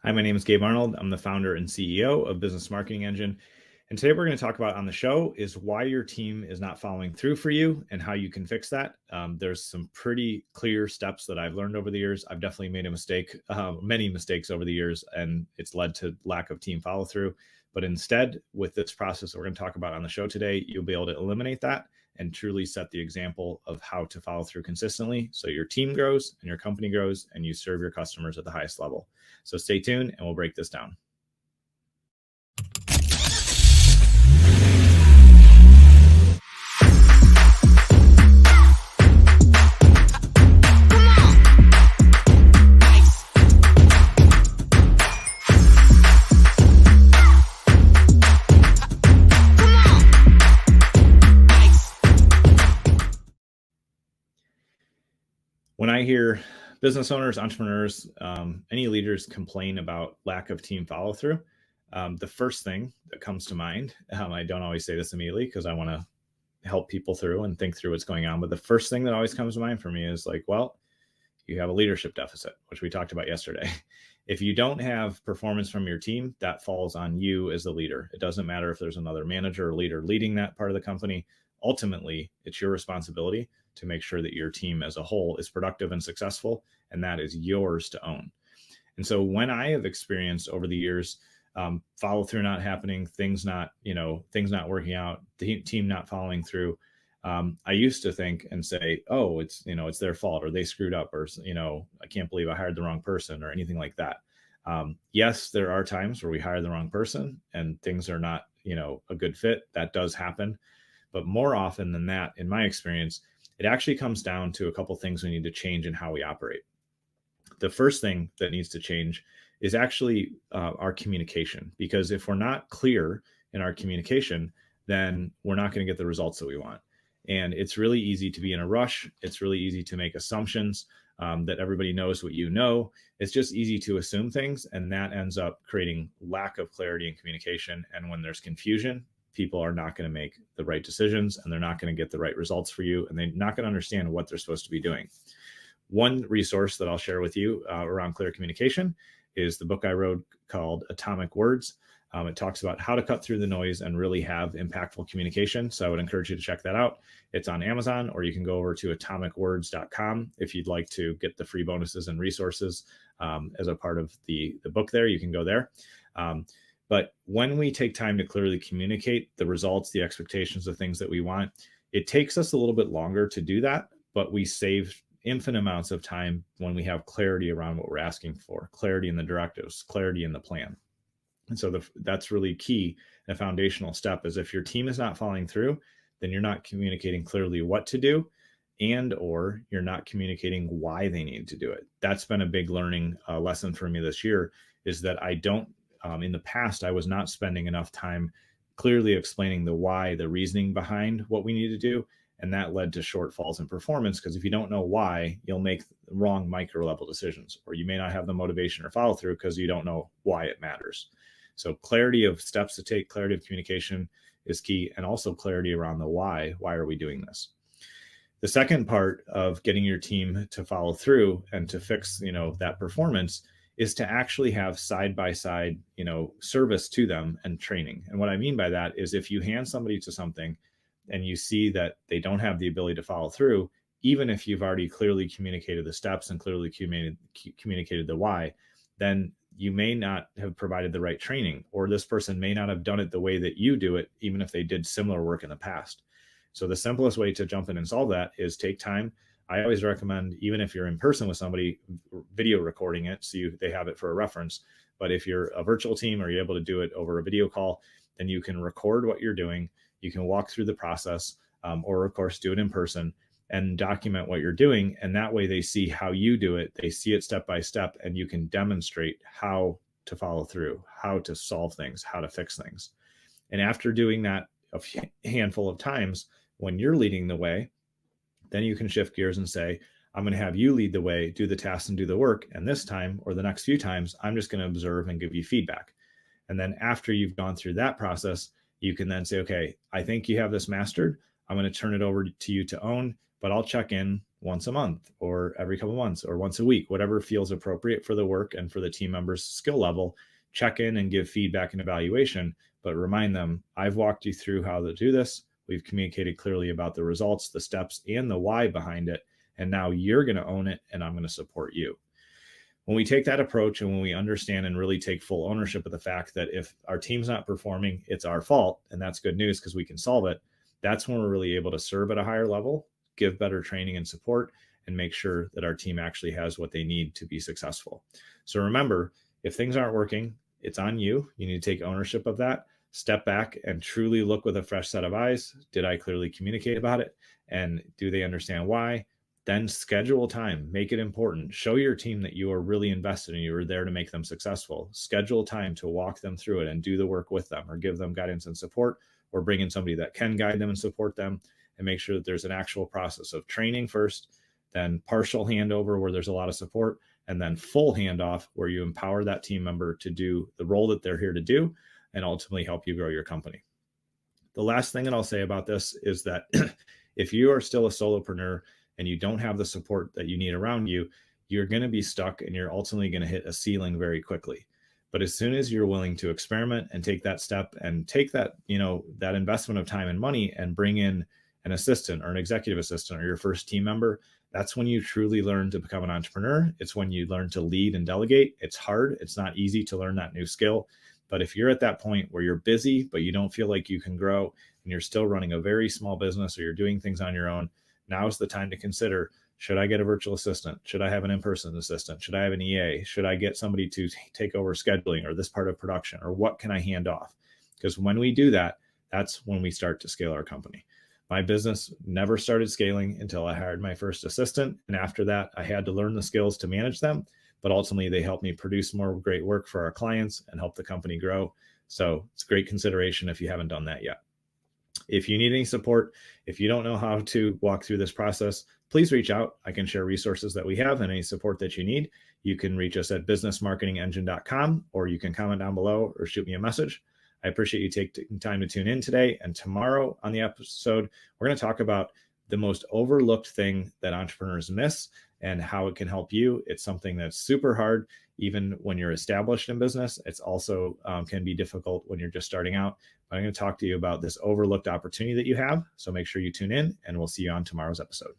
Hi, my name is Gabe Arnold. I'm the founder and CEO of Business Marketing Engine. And today we're going to talk about on the show is why your team is not following through for you and how you can fix that. There's some pretty clear steps that I've learned over the years. I've definitely made a mistake, many mistakes over the years, and it's led to lack of team follow through. But instead, with this process that we're going to talk about on the show today, you'll be able to eliminate that and truly set the example of how to follow through consistently so your team grows and your company grows and you serve your customers at the highest level. So stay tuned and we'll break this down. When I hear business owners, entrepreneurs, any leaders complain about lack of team follow through, the first thing that comes to mind, I don't always say this immediately because I want to help people through and think through what's going on. But the first thing that always comes to mind for me is like, well, you have a leadership deficit, which we talked about yesterday. If you don't have performance from your team, that falls on you as the leader. It doesn't matter if there's another manager or leader leading that part of the company. Ultimately, it's your responsibility to make sure that your team as a whole is productive and successful, and that is yours to own. And so when I have experienced over the years follow through not happening, things not working out, the team not following through, I used to think and say, oh, it's their fault, or they screwed up, or I can't believe I hired the wrong person, or anything like that. Yes, there are times where we hire the wrong person and things are not a good fit. That does happen. But more often than that, in my experience, it actually comes down to a couple things we need to change in how we operate. The first thing that needs to change is actually our communication, because if we're not clear in our communication, then we're not going to get the results that we want. And it's really easy to be in a rush. It's really easy to make assumptions that everybody knows what you know. It's just easy to assume things, and that ends up creating lack of clarity in communication. And when there's confusion, people are not going to make the right decisions, and they're not going to get the right results for you, and they're not going to understand what they're supposed to be doing. One resource that I'll share with you around clear communication is the book I wrote called Atomic Words. It talks about how to cut through the noise and really have impactful communication. So I would encourage you to check that out. It's on Amazon, or you can go over to atomicwords.com if you'd like to get the free bonuses and resources as a part of the book there. You can go there. But when we take time to clearly communicate the results, the expectations, the things that we want, it takes us a little bit longer to do that, but we save infinite amounts of time when we have clarity around what we're asking for, clarity in the directives, clarity in the plan. And so that's really key. And a foundational step is if your team is not following through, then you're not communicating clearly what to do, and or you're not communicating why they need to do it. That's been a big learning lesson for me this year, is that I don't, in the past, I was not spending enough time clearly explaining the why, the reasoning behind what we need to do. And that led to shortfalls in performance, because if you don't know why, you'll make wrong micro level decisions, or you may not have the motivation or follow through because you don't know why it matters. So clarity of steps to take, clarity of communication is key, and also clarity around the why. Why are we doing this? The second part of getting your team to follow through and to fix, that performance is to actually have side-by-side, service to them and training. And what I mean by that is if you hand somebody to something and you see that they don't have the ability to follow through, even if you've already clearly communicated the steps and clearly communicated the why, then you may not have provided the right training, or this person may not have done it the way that you do it, even if they did similar work in the past. So the simplest way to jump in and solve that is take time. I always recommend, even if you're in person with somebody, video recording it so they have it for a reference. But if you're a virtual team, or you're able to do it over a video call, then you can record what you're doing. You can walk through the process, or of course do it in person and document what you're doing. And that way they see how you do it. They see it step by step, and you can demonstrate how to follow through, how to solve things, how to fix things. And after doing that a handful of times, when you're leading the way, then you can shift gears and say, I'm going to have you lead the way, do the tasks and do the work. And this time, or the next few times, I'm just going to observe and give you feedback. And then after you've gone through that process, you can then say, okay, I think you have this mastered. I'm going to turn it over to you to own. but I'll check in once a month or every couple months or once a week, whatever feels appropriate for the work and for the team members' skill level. Check in and give feedback and evaluation, but remind them, I've walked you through how to do this. We've communicated clearly about the results, the steps, and the why behind it. And now you're going to own it, and I'm going to support you. When we take that approach and when we understand and really take full ownership of the fact that if our team's not performing, it's our fault, and that's good news because we can solve it, that's when we're really able to serve at a higher level, give better training and support, and make sure that our team actually has what they need to be successful. So remember, if things aren't working, it's on you. You need to take ownership of that. Step back and truly look with a fresh set of eyes. Did I clearly communicate about it? And do they understand why? Then schedule time, make it important. Show your team that you are really invested and you are there to make them successful. Schedule time to walk them through it and do the work with them, or give them guidance and support, or bring in somebody that can guide them and support them, and make sure that there's an actual process of training first, then partial handover where there's a lot of support, and then full handoff where you empower that team member to do the role that they're here to do and ultimately help you grow your company. The last thing that I'll say about this is that if you are still a solopreneur and you don't have the support that you need around you, you're going to be stuck and you're ultimately going to hit a ceiling very quickly. But as soon as you're willing to experiment and take that step and take that, that investment of time and money and bring in an assistant or an executive assistant or your first team member, that's when you truly learn to become an entrepreneur. It's when you learn to lead and delegate. It's hard. It's not easy to learn that new skill. But if you're at that point where you're busy, but you don't feel like you can grow and you're still running a very small business or you're doing things on your own, now is the time to consider, should I get a virtual assistant? Should I have an in-person assistant? Should I have an EA? Should I get somebody to take over scheduling or this part of production? Or what can I hand off? Because when we do that, that's when we start to scale our company. My business never started scaling until I hired my first assistant. And after that, I had to learn the skills to manage them. But ultimately, they helped me produce more great work for our clients and help the company grow. So it's a great consideration if you haven't done that yet. If you need any support, if you don't know how to walk through this process, please reach out. I can share resources that we have and any support that you need. You can reach us at businessmarketingengine.com, or you can comment down below or shoot me a message. I appreciate you taking time to tune in today. And tomorrow on the episode, we're going to talk about the most overlooked thing that entrepreneurs miss and how it can help you. It's something that's super hard, even when you're established in business. It's also can be difficult when you're just starting out. But I'm going to talk to you about this overlooked opportunity that you have. So make sure you tune in, and we'll see you on tomorrow's episode.